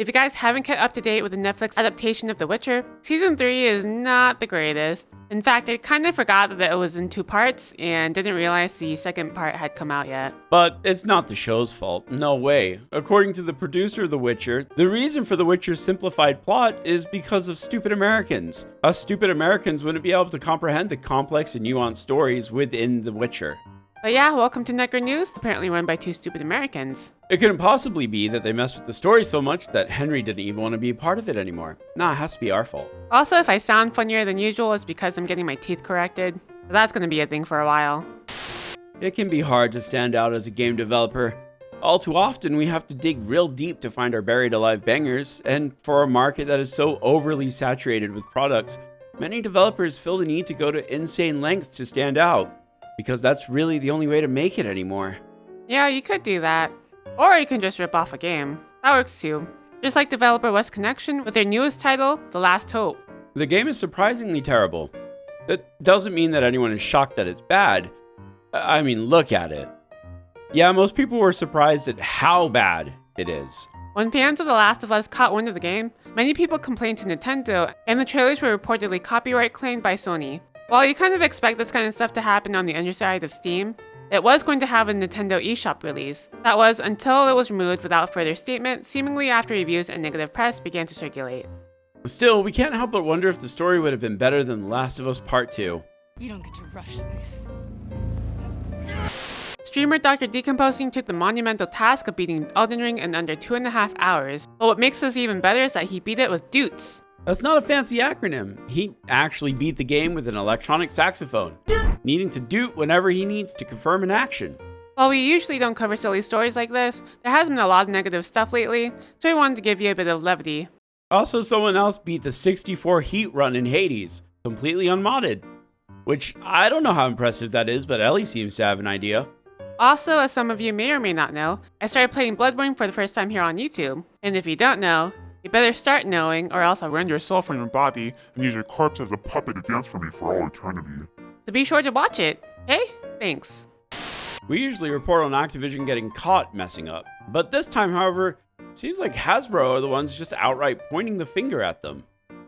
If you guys haven't kept up to date with the Netflix adaptation of The Witcher, Season 3 is not the greatest. In fact, I kind of forgot that it was in 2 parts and didn't realize the second part had come out yet. But it's not the show's fault, no way. According to the producer of The Witcher, the reason for The Witcher's simplified plot is because of stupid Americans. Us stupid Americans wouldn't be able to comprehend the complex and nuanced stories within The Witcher. But yeah, welcome to NecroNews, apparently run by 2 stupid Americans. It couldn't possibly be that they messed with the story so much that Henry didn't even want to be a part of it anymore. Nah, it has to be our fault. Also, if I sound funnier than usual, it's because I'm getting my teeth corrected. But that's gonna be a thing for a while. It can be hard to stand out as a game developer. All too often, we have to dig real deep to find our buried alive bangers, and for a market that is so overly saturated with products, many developers feel the need to go to insane lengths to stand out, because that's really the only way to make it anymore. Yeah, you could do that. Or you can just rip off a game. That works too. Just like developer West Connection with their newest title, The Last Hope. The game is surprisingly terrible. That doesn't mean that anyone is shocked that it's bad. I mean, look at it. Yeah, most people were surprised at how bad it is. When fans of The Last of Us caught wind of the game, many people complained to Nintendo, and the trailers were reportedly copyright claimed by Sony. While you kind of expect this kind of stuff to happen on the underside of Steam, it was going to have a Nintendo eShop release. That was until it was removed without further statement, seemingly after reviews and negative press began to circulate. Still, we can't help but wonder if the story would have been better than The Last of Us Part 2. You don't get to rush this. Streamer Dr. Decomposing took the monumental task of beating Elden Ring in under 2.5 hours, but what makes this even better is that he beat it with DOOTS. That's not a fancy acronym. He actually beat the game with an electronic saxophone, needing to doot whenever he needs to confirm an action. While we usually don't cover silly stories like this, there has been a lot of negative stuff lately, so we wanted to give you a bit of levity. Also, someone else beat the 64 heat run in Hades, completely unmodded. Which, I don't know how impressive that is, but Ellie seems to have an idea. Also, as some of you may or may not know, I started playing Bloodborne for the first time here on YouTube. And if you don't know, you better start knowing, or else I'll Rend yourself from your body and use your corpse as a puppet to dance for me for all eternity. So be sure to watch it. Hey, thanks. We usually report on Activision getting caught messing up, but this time, however, it seems like Hasbro are the ones just outright pointing the finger at them.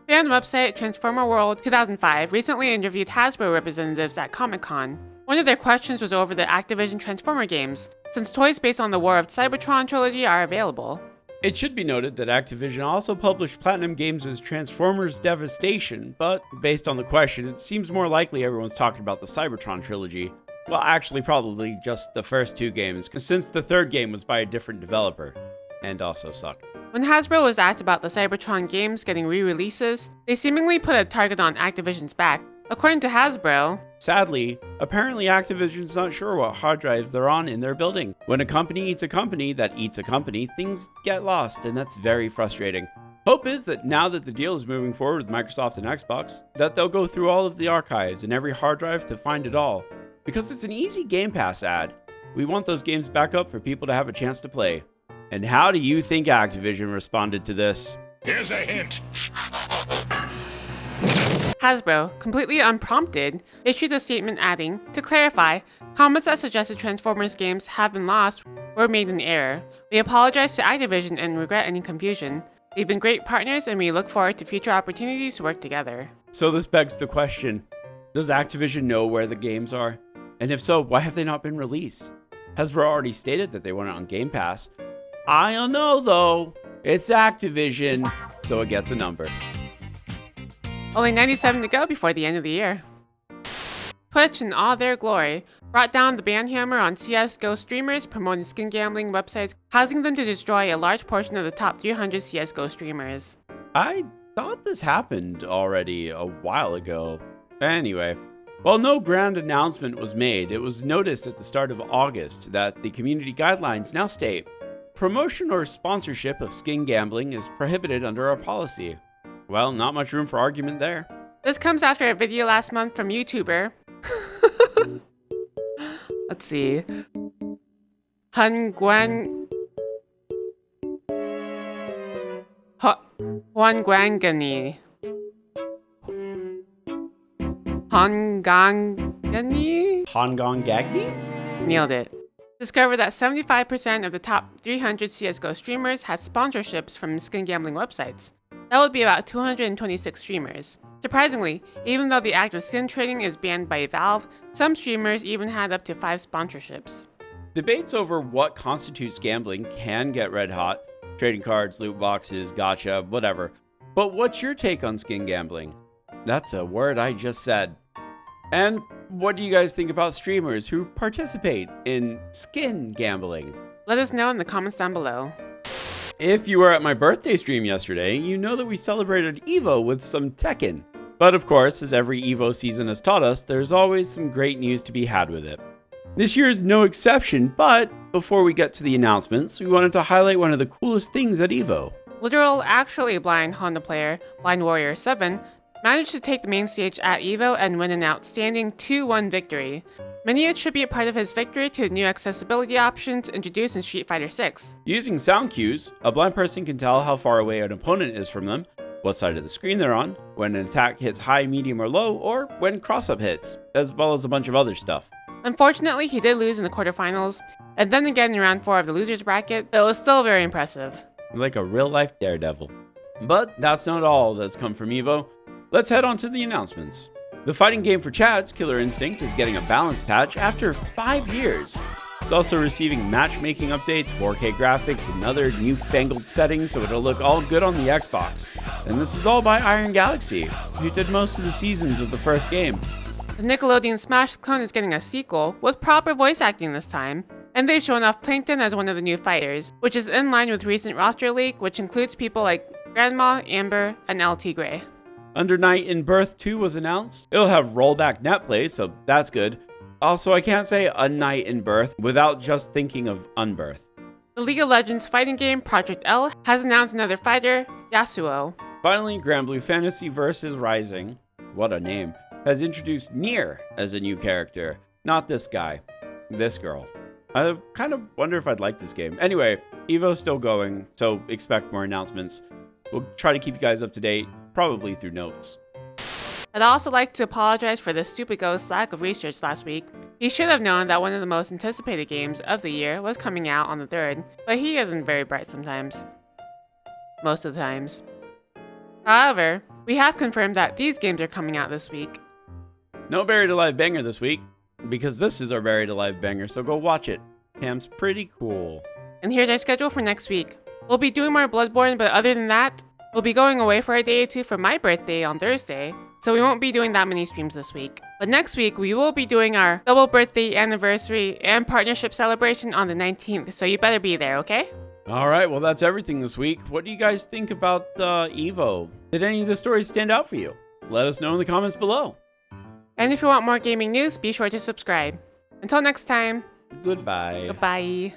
Fan website Transformer World 2005 recently interviewed Hasbro representatives at Comic-Con. One of their questions was over the Activision Transformer games, since toys based on the War of Cybertron trilogy are available. It should be noted that Activision also published Platinum Games' Transformers Devastation, but based on the question, it seems more likely everyone's talking about the Cybertron trilogy. Well, actually probably just the first 2 games, since the 3rd game was by a different developer, and also sucked. When Hasbro was asked about the Cybertron games getting re-releases, they seemingly put a target on Activision's back. According to Hasbro, sadly, apparently Activision's not sure what hard drives they're on in their building. When a company eats a company that eats a company, things get lost, and that's very frustrating. Hope is that now that the deal is moving forward with Microsoft and Xbox, that they'll go through all of the archives and every hard drive to find it all. Because it's an easy Game Pass ad. We want those games back up for people to have a chance to play. And how do you think Activision responded to this? Here's a hint. Hasbro, completely unprompted, issued a statement adding, to clarify, comments that suggested Transformers games have been lost were made in error. We apologize to Activision and regret any confusion. They've been great partners and we look forward to future opportunities to work together. So this begs the question, does Activision know where the games are? And if so, why have they not been released? Hasbro already stated that they want it on Game Pass. I don't know though. It's Activision, so it gets a number. Only 97 to go before the end of the year. Twitch, in all their glory, brought down the ban hammer on CSGO streamers promoting skin gambling websites, causing them to destroy a large portion of the top 300 CSGO streamers. I thought this happened already a while ago. Anyway, while no grand announcement was made, it was noticed at the start of August that the community guidelines now state, promotion or sponsorship of skin gambling is prohibited under our policy. Well, not much room for argument there. This comes after a video last month from YouTuber. Let's see. Huan Guangani. Hongangani? Hongong Gagny? Nailed it. discovered that 75% of the top 300 CSGO streamers had sponsorships from skin gambling websites. That would be about 226 streamers. Surprisingly, even though the act of skin trading is banned by Valve, some streamers even had up to 5 sponsorships. Debates over what constitutes gambling can get red hot. Trading cards, loot boxes, gacha, whatever. But what's your take on skin gambling? That's a word I just said. And what do you guys think about streamers who participate in skin gambling? Let us know in the comments down below. If you were at my birthday stream yesterday, you know that we celebrated EVO with some Tekken. But of course, as every EVO season has taught us, there's always some great news to be had with it. This year is no exception, but before we get to the announcements, we wanted to highlight one of the coolest things at EVO. Literal, actually blind Honda player, Blind Warrior 7, managed to take the main stage at EVO and win an outstanding 2-1 victory. Many attribute part of his victory to the new accessibility options introduced in Street Fighter 6. Using sound cues, a blind person can tell how far away an opponent is from them, what side of the screen they're on, when an attack hits high, medium, or low, or when cross-up hits, as well as a bunch of other stuff. Unfortunately, he did lose in the quarterfinals, and then again in round 4 of the losers bracket, but it was still very impressive. Like a real-life daredevil. But that's not all that's come from EVO. Let's head on to the announcements. The fighting game for Chads, Killer Instinct, is getting a balance patch after 5 years. It's also receiving matchmaking updates, 4K graphics, and other newfangled settings so it'll look all good on the Xbox. And this is all by Iron Galaxy, who did most of the seasons of the first game. The Nickelodeon Smash clone is getting a sequel, with proper voice acting this time. And they've shown off Plankton as one of the new fighters, which is in line with recent roster leak, which includes people like Grandma, Amber, and LT Grey. Under Night in Birth 2 was announced. It'll have rollback netplay, so that's good. Also, I can't say A Night in Birth without just thinking of Unbirth. The League of Legends fighting game Project L has announced another fighter, Yasuo. Finally, Granblue Fantasy vs. Rising, what a name, has introduced Nier as a new character. Not this guy, this girl. I kind of wonder if I'd like this game. Anyway, EVO's still going, so expect more announcements. We'll try to keep you guys up to date, probably through notes. I'd also like to apologize for the stupid ghost lack of research last week. He should have known that one of the most anticipated games of the year was coming out on the 3rd, but he isn't very bright sometimes. Most of the times. However, we have confirmed that these games are coming out this week. No Buried Alive banger this week, because this is our Buried Alive banger, so go watch it. Pam's pretty cool. And here's our schedule for next week. We'll be doing more Bloodborne, but other than that, we'll be going away for a day or two for my birthday on Thursday, so we won't be doing that many streams this week. But next week, we will be doing our double birthday anniversary and partnership celebration on the 19th, so you better be there, okay? Alright, well that's everything this week. What do you guys think about EVO? Did any of the stories stand out for you? Let us know in the comments below. And if you want more gaming news, be sure to subscribe. Until next time, Goodbye. goodbye.